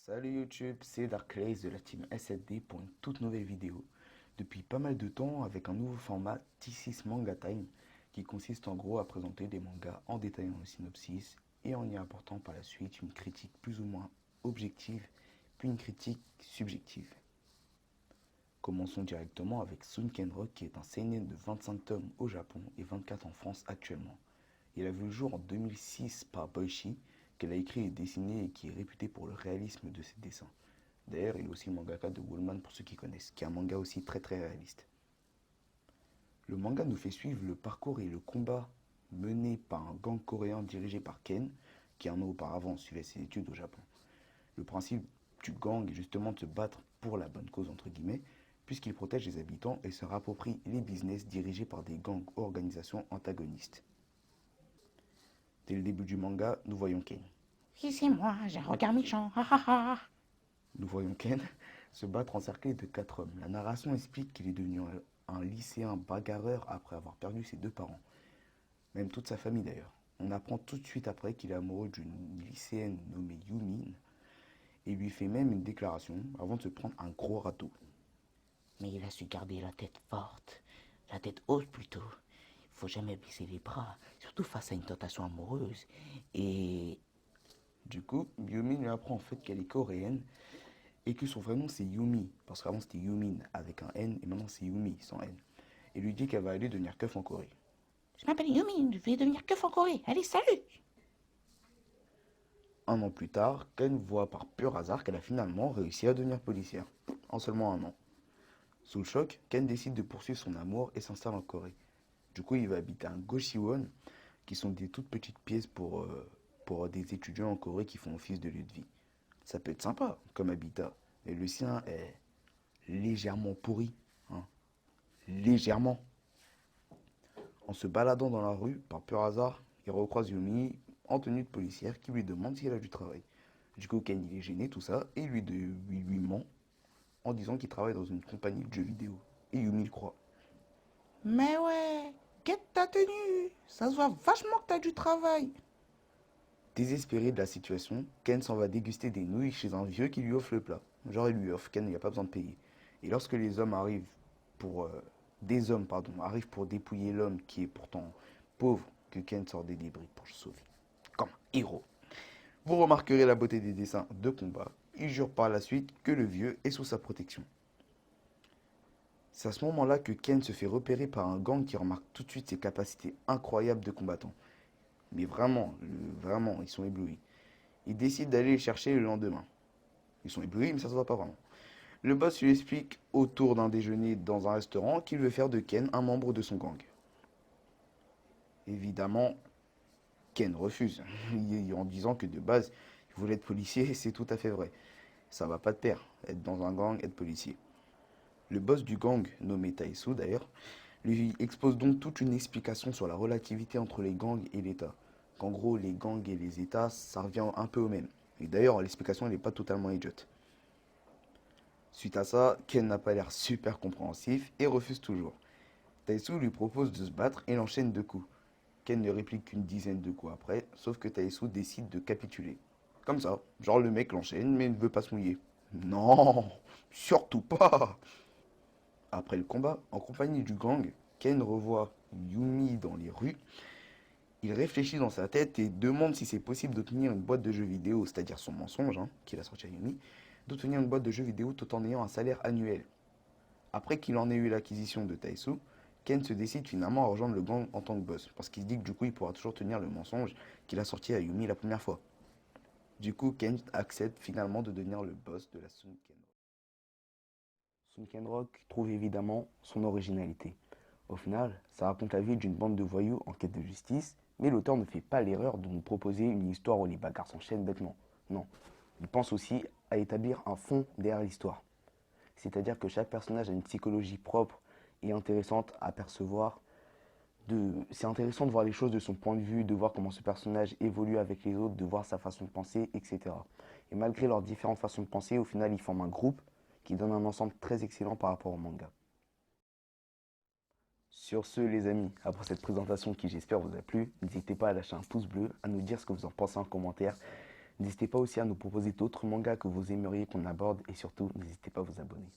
Salut YouTube, c'est Darklaze de la team SFD pour une toute nouvelle vidéo. Depuis pas mal de temps avec un nouveau format This is Manga Time qui consiste en gros à présenter des mangas en détaillant le synopsis et en y apportant par la suite une critique plus ou moins objective puis une critique subjective. Commençons directement avec Sunken Rock qui est un seinen de 25 tomes au Japon et 24 en France actuellement. Il a vu le jour en 2006 par Boichi, qu'elle a écrit et dessiné et qui est réputé pour le réalisme de ses dessins. D'ailleurs, il est aussi le mangaka de Woolman pour ceux qui connaissent, qui est un manga aussi très très réaliste. Le manga nous fait suivre le parcours et le combat mené par un gang coréen dirigé par Ken, qui un an auparavant suivait ses études au Japon. Le principe du gang est justement de se battre pour la bonne cause entre guillemets, puisqu'il protège les habitants et se rapproprie les business dirigés par des gangs ou organisations antagonistes. Dès le début du manga, nous voyons Ken. Oui, c'est moi, j'ai un regard méchant. Ha ha ha. Nous voyons Ken se battre encerclé de 4 hommes. La narration explique qu'il est devenu un lycéen bagarreur après avoir perdu ses deux parents, même toute sa famille d'ailleurs. On apprend tout de suite après qu'il est amoureux d'une lycéenne nommée Yumin et lui fait même une déclaration avant de se prendre un gros râteau. Mais il a su garder la tête forte, la tête haute plutôt. Il faut jamais baisser les bras, surtout face à une tentation amoureuse. Et Du coup, Yumin lui apprend en fait qu'elle est coréenne et que son vrai nom c'est Yumi, parce qu'avant c'était Yumin avec un N et maintenant c'est Yumi sans N. Et lui dit qu'elle va aller devenir keuf en Corée. je m'appelle Yumi, je vais devenir keuf en Corée. Allez, salut. Un an plus tard, Ken voit par pur hasard qu'elle a finalement réussi à devenir policière, en seulement un an. Sous le choc, Ken décide de poursuivre son amour et s'installe en Corée. Du coup, il va habiter à Goshiwon, qui sont des toutes petites pièces pour des étudiants en Corée qui font office de lieu de vie. Ça peut être sympa comme habitat, mais le sien est légèrement pourri. Hein. Légèrement. En se baladant dans la rue, par pur hasard, il recroise Yumi en tenue de policière qui lui demande s'il a du travail. Du coup, Ken il est gêné, tout ça, et lui ment en disant qu'il travaille dans une compagnie de jeux vidéo. Et Yumi le croit. Mais ouais, guette ta tenue. Ça se voit vachement que t'as du travail. Désespéré de la situation, Ken s'en va déguster des nouilles chez un vieux qui lui offre le plat. Genre il lui offre, Ken il n'a pas besoin de payer. Et lorsque les hommes arrivent pour... des hommes, pardon, arrivent pour dépouiller l'homme qui est pourtant pauvre, que Ken sort des débris pour le sauver. Comme un héros. Vous remarquerez la beauté des dessins de combat. Il jure par la suite que le vieux est sous sa protection. C'est à ce moment-là que Ken se fait repérer par un gang qui remarque tout de suite ses capacités incroyables de combattant. Mais vraiment, vraiment, ils sont éblouis. Ils décident d'aller les chercher le lendemain. Ils sont éblouis, mais ça se voit pas vraiment. Le boss lui explique, autour d'un déjeuner dans un restaurant, qu'il veut faire de Ken un membre de son gang. Évidemment, Ken refuse, en disant que de base, il voulait être policier, et c'est tout à fait vrai. Ça va pas de pair, être dans un gang, être policier. Le boss du gang, nommé Taesu d'ailleurs, lui expose donc toute une explication sur la relativité entre les gangs et l'État. Qu'en gros, les gangs et les États, ça revient un peu au même. Et d'ailleurs, l'explication n'est pas totalement idiote. Suite à ça, Ken n'a pas l'air super compréhensif et refuse toujours. Taesu lui propose de se battre et l'enchaîne de coups. Ken ne réplique qu'une dizaine de coups après, sauf que Taesu décide de capituler. Comme ça, genre le mec l'enchaîne mais ne veut pas se mouiller. Non, surtout pas. Après le combat, en compagnie du gang, Ken revoit Yumi dans les rues. Il réfléchit dans sa tête et demande si c'est possible d'obtenir une boîte de jeux vidéo, c'est-à-dire son mensonge, qu'il a sorti à Yumi, d'obtenir une boîte de jeux vidéo tout en ayant un salaire annuel. Après qu'il en ait eu l'acquisition de Taesu, Ken se décide finalement à rejoindre le gang en tant que boss, parce qu'il se dit que du coup il pourra toujours tenir le mensonge qu'il a sorti à Yumi la première fois. Du coup, Ken accepte finalement de devenir le boss de la Sunken Rock. Sunken Rock trouve évidemment son originalité. Au final, ça raconte la vie d'une bande de voyous en quête de justice, mais l'auteur ne fait pas l'erreur de nous proposer une histoire où les bagarres s'enchaînent bêtement. Non, il pense aussi à établir un fond derrière l'histoire. C'est-à-dire que chaque personnage a une psychologie propre et intéressante à percevoir. C'est intéressant de voir les choses de son point de vue, de voir comment ce personnage évolue avec les autres, de voir sa façon de penser, etc. Et malgré leurs différentes façons de penser, au final, ils forment un groupe qui donne un ensemble très excellent par rapport au manga. Sur ce, les amis, après cette présentation qui j'espère vous a plu, n'hésitez pas à lâcher un pouce bleu, à nous dire ce que vous en pensez en commentaire. N'hésitez pas aussi à nous proposer d'autres mangas que vous aimeriez qu'on aborde et surtout, n'hésitez pas à vous abonner.